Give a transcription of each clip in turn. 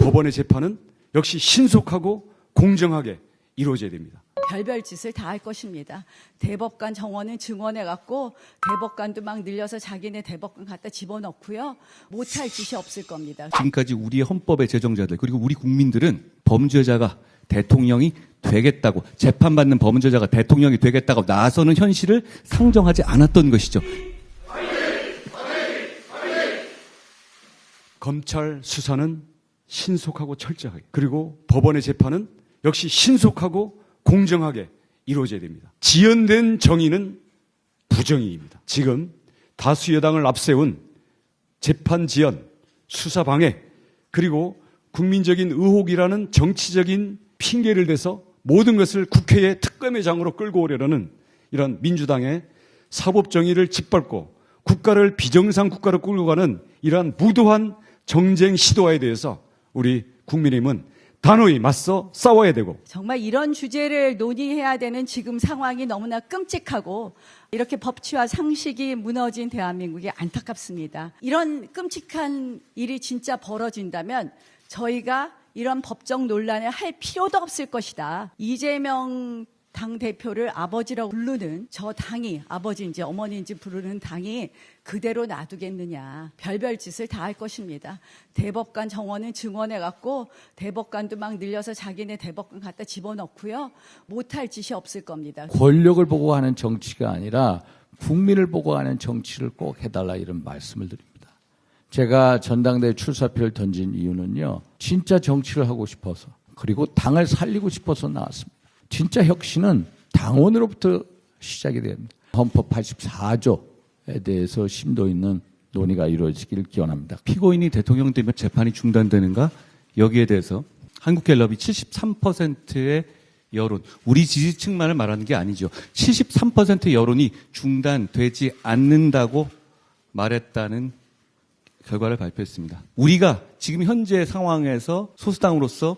법원의 재판은 역시 신속하고 공정하게 이루어져야 됩니다. 별별 짓을 다 할 것입니다. 대법관 정원은 증언해갖고 대법관도 막 늘려서 자기네 대법관 갖다 집어넣고요. 못할 짓이 없을 겁니다. 지금까지 우리의 헌법의 제정자들 그리고 우리 국민들은 범죄자가 대통령이 되겠다고, 재판받는 범죄자가 대통령이 되겠다고 나서는 현실을 상정하지 않았던 것이죠. 검찰 수사는 신속하고 철저하게, 그리고 법원의 재판은 역시 신속하고 공정하게 이루어져야 됩니다. 지연된 정의는 부정의입니다. 지금 다수 여당을 앞세운 재판 지연, 수사 방해, 그리고 국민적인 의혹이라는 정치적인 핑계를 대서 모든 것을 국회의 특검의 장으로 끌고 오려는 이런 민주당의 사법 정의를 짓밟고 국가를 비정상 국가로 끌고 가는 이러한 무도한 정쟁 시도에 대해서 우리 국민의힘은 단호히 맞서 싸워야 되고, 정말 이런 주제를 논의해야 되는 지금 상황이 너무나 끔찍하고 이렇게 법치와 상식이 무너진 대한민국이 안타깝습니다. 이런 끔찍한 일이 진짜 벌어진다면 저희가 이런 법적 논란을 할 필요도 없을 것이다. 이재명 당대표를 아버지라고 부르는 저 당이, 아버지인지 어머니인지 부르는 당이 그대로 놔두겠느냐. 별별 짓을 다 할 것입니다. 대법관 정원은 증언해갖고 대법관도 막 늘려서 자기네 대법관 갖다 집어넣고요. 못할 짓이 없을 겁니다. 권력을 보고 하는 정치가 아니라 국민을 보고 하는 정치를 꼭 해달라, 이런 말씀을 드립니다. 제가 전당대회 출사표를 던진 이유는요, 진짜 정치를 하고 싶어서, 그리고 당을 살리고 싶어서 나왔습니다. 진짜 혁신은 당원으로부터 시작이 됩니다. 헌법 84조에 대해서 심도 있는 논의가 이루어지길 기원합니다. 피고인이 대통령 되면 재판이 중단되는가? 여기에 대해서 한국갤럽이 73%의 여론, 우리 지지층만을 말하는 게 아니죠. 73%의 여론이 중단되지 않는다고 말했다는 결과를 발표했습니다. 우리가 지금 현재 상황에서 소수당으로서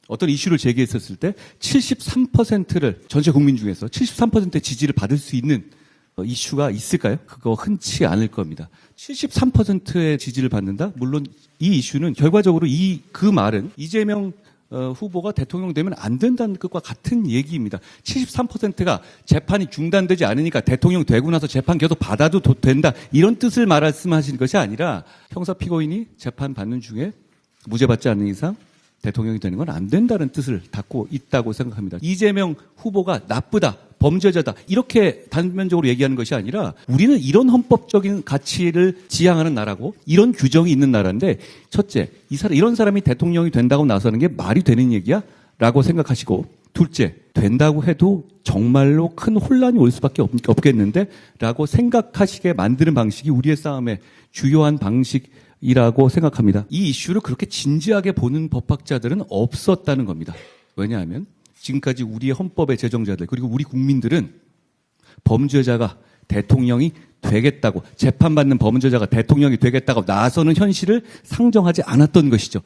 어떤 이슈를 제기했었을 때 73%를 전체 국민 중에서 73%의 지지를 받을 수 있는 이슈가 있을까요? 그거 흔치 않을 겁니다. 73%의 지지를 받는다? 물론 이 이슈는 결과적으로 그 말은 이재명 후보가 대통령 되면 안 된다는 것과 같은 얘기입니다. 73%가 재판이 중단되지 않으니까 대통령 되고 나서 재판 계속 받아도 된다, 이런 뜻을 말씀하시는 것이 아니라 형사 피고인이 재판 받는 중에 무죄받지 않는 이상 대통령이 되는 건 안 된다는 뜻을 담고 있다고 생각합니다. 이재명 후보가 나쁘다, 범죄자다, 이렇게 단면적으로 얘기하는 것이 아니라 우리는 이런 헌법적인 가치를 지향하는 나라고 이런 규정이 있는 나라인데, 첫째, 이런 사람이 대통령이 된다고 나서는 게 말이 되는 얘기야? 라고 생각하시고, 둘째, 된다고 해도 정말로 큰 혼란이 올 수밖에 없겠는데? 라고 생각하시게 만드는 방식이 우리의 싸움의 주요한 방식이라고 생각합니다. 이 이슈를 그렇게 진지하게 보는 법학자들은 없었다는 겁니다. 왜냐하면 지금까지 우리의 헌법의 제정자들 그리고 우리 국민들은 범죄자가 대통령이 되겠다고, 재판받는 범죄자가 대통령이 되겠다고 나서는 현실을 상정하지 않았던 것이죠.